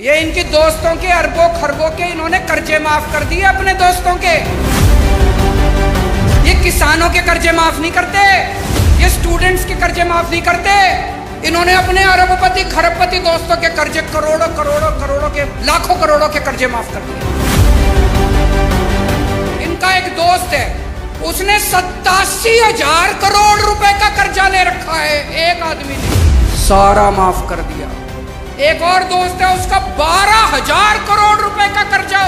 ये इनकी दोस्तों के अरबों खरबों के इन्होंने कर्जे माफ कर दिए अपने दोस्तों के। ये किसानों के कर्जे माफ नहीं करते, ये स्टूडेंट्स के कर्जे माफ नहीं करते। इन्होंने अपने अरबपति खरबपति दोस्तों के कर्जे करोड़ों करोड़ों करोड़ों के लाखों करोड़ों के कर्जे माफ कर दिए। इनका एक दोस्त है, उसने 87,000 करोड़ रुपए का कर्जा ले रखा है, एक आदमी ने सारा माफ कर दिया। एक और दोस्त है, उसका 12,000 करोड़ रुपए का कर्जा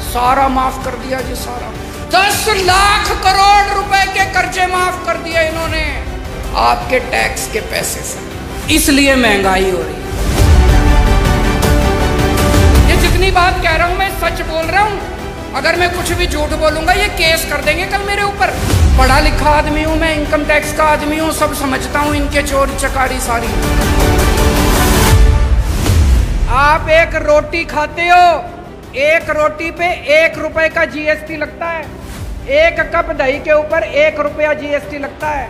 सारा माफ कर दिया जी, सारा 10 लाख करोड़ रुपए के कर्जे माफ कर दिए इन्होंने आपके टैक्स के पैसे से। इसलिए महंगाई हो रही है। ये जितनी बात कह रहा हूं मैं सच बोल रहा हूं, अगर मैं कुछ भी झूठ बोलूंगा ये केस कर देंगे कल मेरे ऊपर। पढ़ा लिखा आदमी हूं मैं, इनकम टैक्स का आदमी हूं, सब समझता हूं इनके चोरी चकारी सारी। आप एक रोटी खाते हो, एक रोटी पे 1 रुपए का जीएसटी लगता है, एक कप दही के ऊपर 1 रुपया जीएसटी लगता है।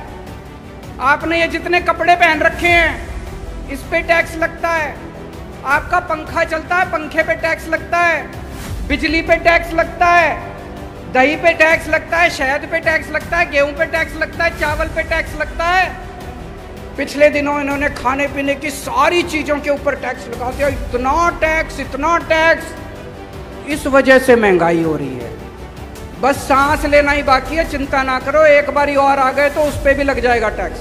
आपने ये जितने कपड़े पहन रखे हैं इस पे टैक्स लगता है। आपका पंखा चलता है, पंखे पे टैक्स लगता है, बिजली पे टैक्स लगता है, दही पे टैक्स लगता है, शहद पे टैक्स लगता है, गेहूं पे टैक्स लगता है, चावल पे टैक्स लगता है। पिछले दिनों इन्होंने खाने पीने की सारी चीजों के ऊपर टैक्स लगा दिया, इतना टैक्स इतना टैक्स। इस वजह से महंगाई हो रही है। बस सांस लेना ही बाकी है, चिंता ना करो, एक बारी और आ गए तो उस पर भी लग जाएगा टैक्स।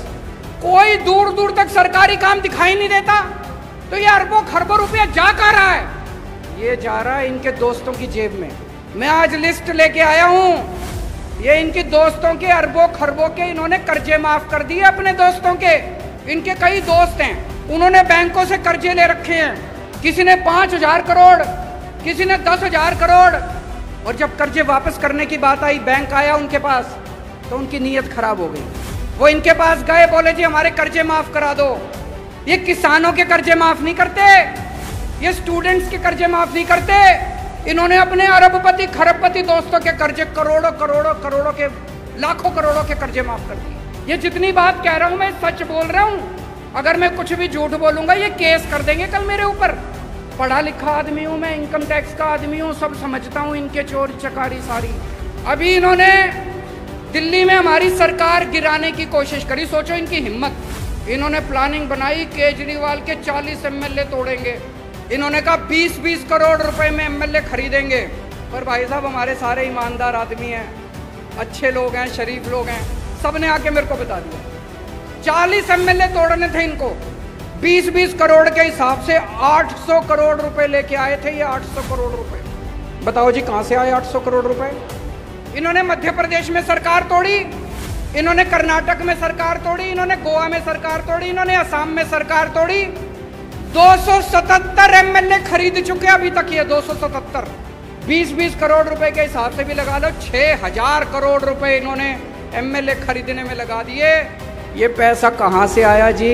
कोई दूर दूर तक सरकारी काम दिखाई नहीं देता, तो ये अरबों खरबों रुपया जा कहाँ रहा है? ये जा रहा है इनके दोस्तों की जेब में। मैं आज लिस्ट लेके आया हूं, ये इनके दोस्तों के अरबों खरबों के इन्होंने कर्जे माफ कर दिए अपने दोस्तों के। इनके कई दोस्त हैं, उन्होंने बैंकों से कर्जे ले रखे हैं। किसी ने 5,000 करोड़, किसी ने 10,000 करोड़। और जब कर्जे वापस करने की बात आई, बैंक आया उनके पास, तो उनकी नीयत खराब हो गई। वो इनके पास गए, बोले जी हमारे कर्जे माफ करा दो। ये किसानों के कर्जे माफ नहीं करते, ये स्टूडेंट्स के कर्जे माफ नहीं करते। इन्होंने अपने अरबपति खरबपति दोस्तों के कर्जे करोड़ों करोड़ों करोड़ों के लाखों करोड़ों के कर्जे माफ कर दिए। ये जितनी बात कह रहा हूं मैं सच बोल रहा हूं, अगर मैं कुछ भी झूठ बोलूंगा ये केस कर देंगे कल मेरे ऊपर। पढ़ा लिखा आदमी हूं मैं, इनकम टैक्स का आदमी हूं, सब समझता हूं इनके चोरी चकारी सारी। अभी इन्होंने दिल्ली में हमारी सरकार गिराने की कोशिश करी, सोचो इनकी हिम्मत। इन्होंने प्लानिंग बनाई, केजरीवाल के 40 एमएलए तोड़ेंगे। इन्होंने कहा 20-20 करोड़ रुपए में एमएलए खरीदेंगे। पर भाई साहब हमारे सारे ईमानदार आदमी हैं, अच्छे लोग हैं, शरीफ लोग हैं, सबने आके मेरे को बता दिया 40 एमएलए तोड़ने थे इनको। 20-20 करोड़ के हिसाब से 800 करोड़ रुपए लेके आए थे ये। 800 करोड़ रुपए बताओ जी कहां से आए 800 करोड़ रुपए? इन्होंने मध्य प्रदेश में सरकार तोड़ी, इन्होंने कर्नाटक में सरकार तोड़ी, इन्होंने गोवा में सरकार तोड़ी, इन्होंने असम में सरकार तोड़ी। 277 एमएलए खरीद चुके अभी तक ये 277। 20-20 करोड़ रुपए के हिसाब से भी लगा लो, 6,000 करोड़ रुपए इन्होंने एमएलए खरीदने में लगा दिए। ये पैसा कहाँ से आया जी?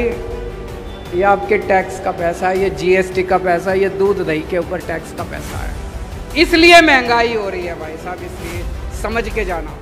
ये आपके टैक्स का पैसा है, ये जीएसटी का पैसा है, ये दूध दही के ऊपर टैक्स का पैसा है। इसलिए महंगाई हो रही है भाई साहब, इसलिए समझ के जाना।